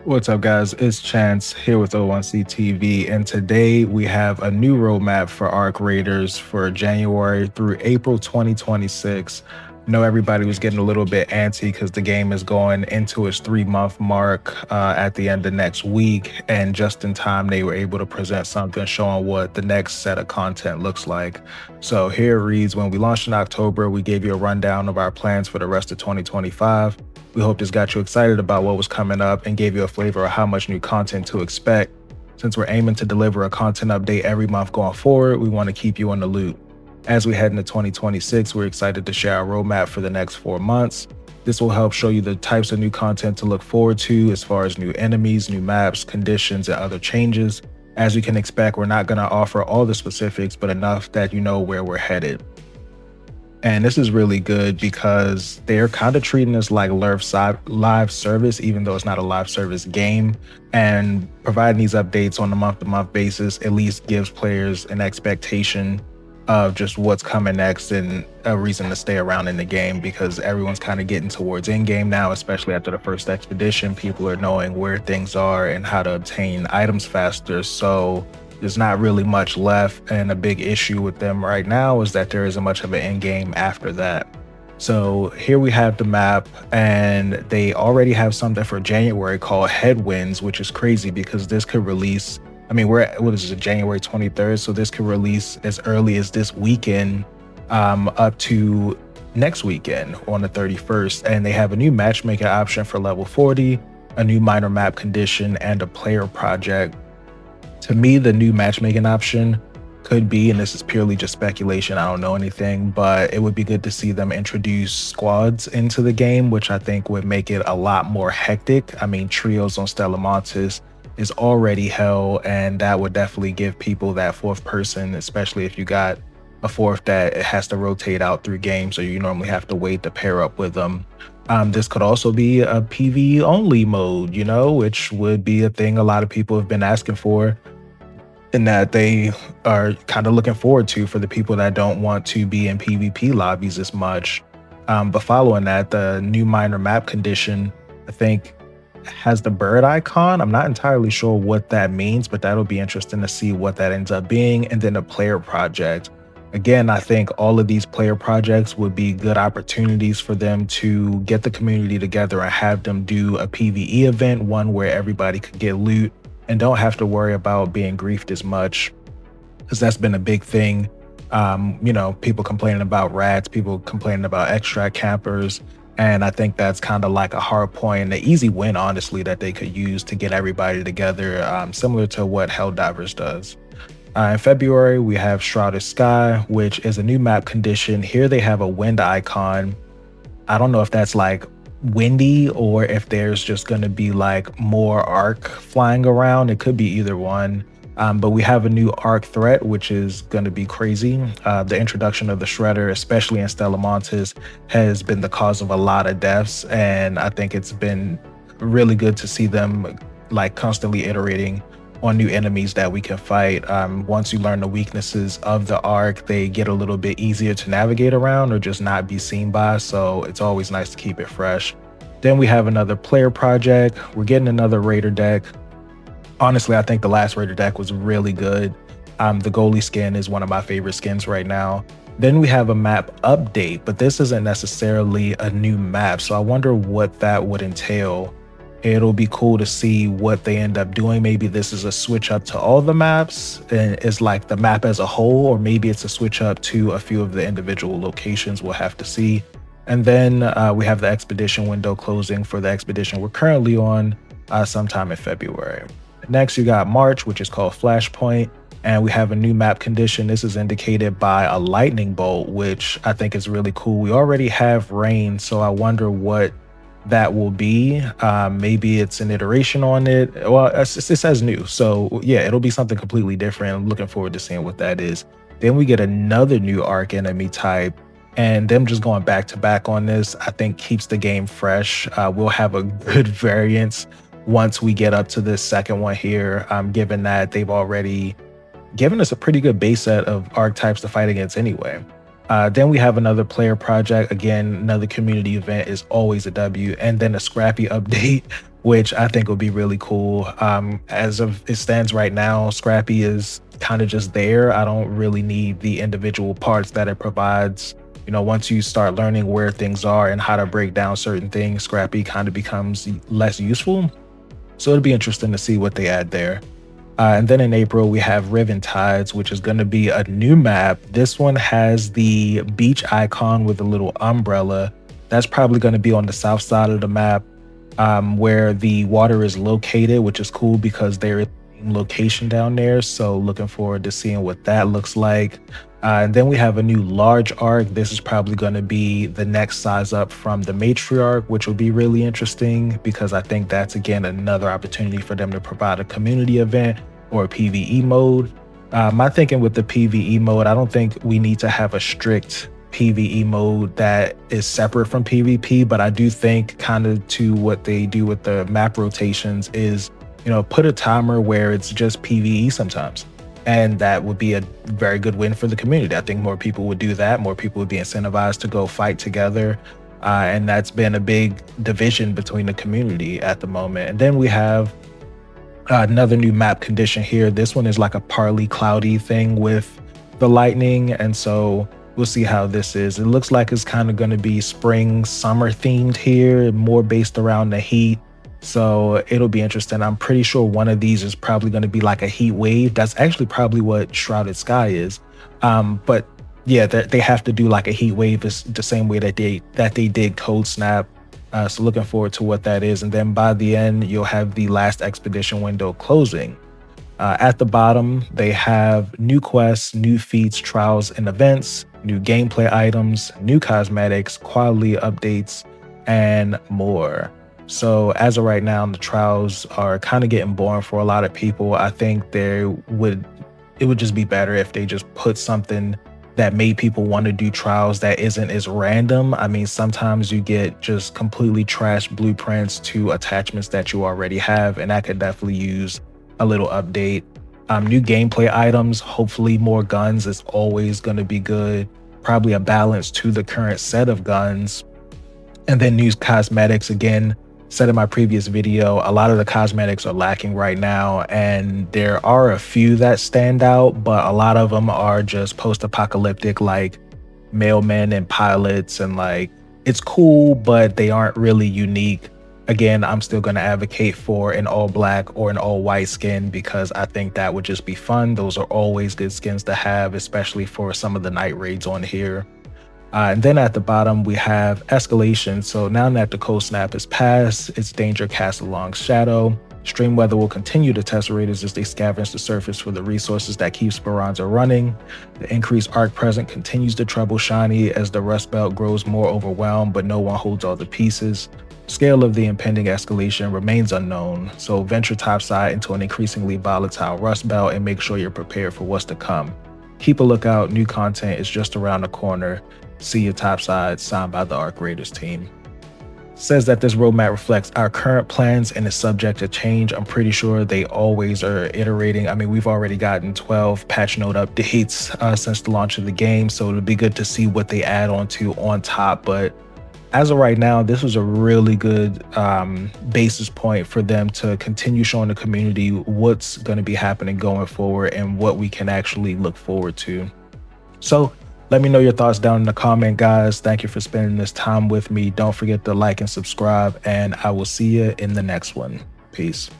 What's up, guys? It's Chance here with O1C TV, and today we have a new roadmap for Arc Raiders for January through April 2026. I know everybody was getting a little bit antsy because the game is going into its 3 month mark at the end of next week, and just in time, they were able to present something showing what the next set of content looks like. So here it reads: when we launched in October, we gave you a rundown of our plans for the rest of 2025. We hope this got you excited about what was coming up and gave you a flavor of how much new content to expect. Since we're aiming to deliver a content update every month going forward, we want to keep you in the loop. As we head into 2026, we're excited to share our roadmap for the next 4 months. This will help show you the types of new content to look forward to as far as new enemies, new maps, conditions, and other changes. As you can expect, we're not going to offer all the specifics, but enough that you know where we're headed. And this is really good because they're kind of treating this like live service, even though it's not a live service game. And providing these updates on a month to month basis at least gives players an expectation of just what's coming next and a reason to stay around in the game, because everyone's kind of getting towards end game now, especially after the first expedition. People are knowing where things are and how to obtain items faster. So there's not really much left, and a big issue with them right now is that there isn't much of an end game after that. So here we have the map, and they already have something for January called Headwinds, which is crazy because this could release. I mean, we're at, what is it, January 23rd? So this could release as early as this weekend, up to next weekend on the 31st. And they have a new matchmaking option for level 40, a new minor map condition, and a player project. To me, the new matchmaking option could be, and this is purely just speculation, I don't know anything, but it would be good to see them introduce squads into the game, which I think would make it a lot more hectic. I mean, trios on Stella Montis is already hell, and that would definitely give people that fourth person, especially if you got a fourth that it has to rotate out through games, so you normally have to wait to pair up with them. This could also be a PvE only mode, which would be a thing a lot of people have been asking for, and that they are kind of looking forward to for the people that don't want to be in PvP lobbies as much. But following that, the new minor map condition, I think, has the bird icon. I'm not entirely sure what that means, but that'll be interesting to see what that ends up being. And then a player project. Again, I think all of these player projects would be good opportunities for them to get the community together and have them do a PvE event, one where everybody could get loot and don't have to worry about being griefed as much, because that's been a big thing. People complaining about rats, people complaining about extract campers, and I think that's kind of like a hard point, an easy win, honestly, that they could use to get everybody together, similar to what Helldivers does. In February, we have Shrouded Sky, which is a new map condition. Here they have a wind icon. I don't know if that's like windy or if there's just going to be like more arc flying around. It could be either one. But we have a new arc threat, which is going to be crazy. The introduction of the Shredder, especially in Stella Montis, has been the cause of a lot of deaths. And I think it's been really good to see them like constantly iterating on new enemies that we can fight. Once you learn the weaknesses of the arc, they get a little bit easier to navigate around or just not be seen by. So it's always nice to keep it fresh. Then we have another player project. We're getting another Raider deck. Honestly, I think the last Raider deck was really good. The goalie skin is one of my favorite skins right now. Then we have a map update, but this isn't necessarily a new map. So I wonder what that would entail. It'll be cool to see what they end up doing. Maybe this is a switch up to all the maps and it's like the map as a whole, or maybe it's a switch up to a few of the individual locations. We'll have to see. And then we have the expedition window closing for the expedition we're currently on sometime in February. Next, you got March, which is called Flashpoint, and we have a new map condition. This is indicated by a lightning bolt, which I think is really cool. We already have rain, so I wonder what that will be. Maybe it's an iteration on it. Well, it says new, so yeah, it'll be something completely different. I'm looking forward to seeing what that is. Then we get another new arc enemy type, and them just going back to back on this, I think keeps the game fresh. We'll have a good variance once we get up to this second one here, given that they've already given us a pretty good base set of archetypes to fight against anyway. Then we have another player project. Again, another community event is always a W. And then a Scrappy update, which I think will be really cool. As of it stands right now, Scrappy is kind of just there. I don't really need the individual parts that it provides. You know, once you start learning where things are and how to break down certain things, Scrappy kind of becomes less useful. So it'll be interesting to see what they add there. And then in April, we have Riven Tides, which is going to be a new map. This one has the beach icon with a little umbrella. That's probably going to be on the south side of the map, where the water is located, which is cool because there is a location down there. So looking forward to seeing what that looks like. And then we have a new large arc. This is probably going to be the next size up from the matriarch, which will be really interesting because I think that's, again, another opportunity for them to provide a community event or a PvE mode. My thinking with the PvE mode, I don't think we need to have a strict PvE mode that is separate from PvP, but I do think, kind of to what they do with the map rotations, is, you know, put a timer where it's just PvE sometimes. And that would be a very good win for the community. I think more people would do that. More people would be incentivized to go fight together. And that's been a big division between the community at the moment. And then we have another new map condition here. This one is like a partly cloudy thing with the lightning. And so we'll see how this is. It looks like it's kind of going to be spring, summer themed here, more based around the heat. So it'll be interesting. I'm pretty sure one of these is probably going to be like a heat wave. That's actually probably what Shrouded Sky is. But yeah, they have to do like a heat wave is the same way that they did Cold Snap. So looking forward to what that is. And then by the end, you'll have the last expedition window closing. At the bottom, they have new quests, new feats, trials, and events, new gameplay items, new cosmetics, quality updates, and more. So as of right now, the trials are kind of getting boring for a lot of people. I think it would just be better if they just put something that made people want to do trials that isn't as random. I mean, sometimes you get just completely trashed blueprints to attachments that you already have, and that could definitely use a little update. New gameplay items, hopefully more guns is always going to be good. Probably a balance to the current set of guns. And then new cosmetics, again, said in my previous video, a lot of the cosmetics are lacking right now, and there are a few that stand out, but a lot of them are just post-apocalyptic, like mailmen and pilots, and like, it's cool, but they aren't really unique. Again, I'm still going to advocate for an all black or an all white skin because I think that would just be fun. Those are always good skins to have, especially for some of the night raids on here. And then at the bottom, we have Escalation. So now that the cold snap is passed, its danger casts a long shadow. Stream weather will continue to test raiders as they scavenge the surface for the resources that keep Speranza running. The increased arc present continues to trouble Shiny as the Rust Belt grows more overwhelmed, but no one holds all the pieces. Scale of the impending escalation remains unknown, so venture topside into an increasingly volatile Rust Belt and make sure you're prepared for what's to come. Keep a lookout, new content is just around the corner. See you topside, signed by the Arc Raiders team. Says that this roadmap reflects our current plans and is subject to change. I'm pretty sure they always are iterating. I mean, we've already gotten 12 patch note updates since the launch of the game, so it'll be good to see what they add on top. But as of right now, this was a really good basis point for them to continue showing the community what's going to be happening going forward and what we can actually look forward to. So let me know your thoughts down in the comment, guys. Thank you for spending this time with me. Don't forget to like and subscribe, and I will see you in the next one. Peace.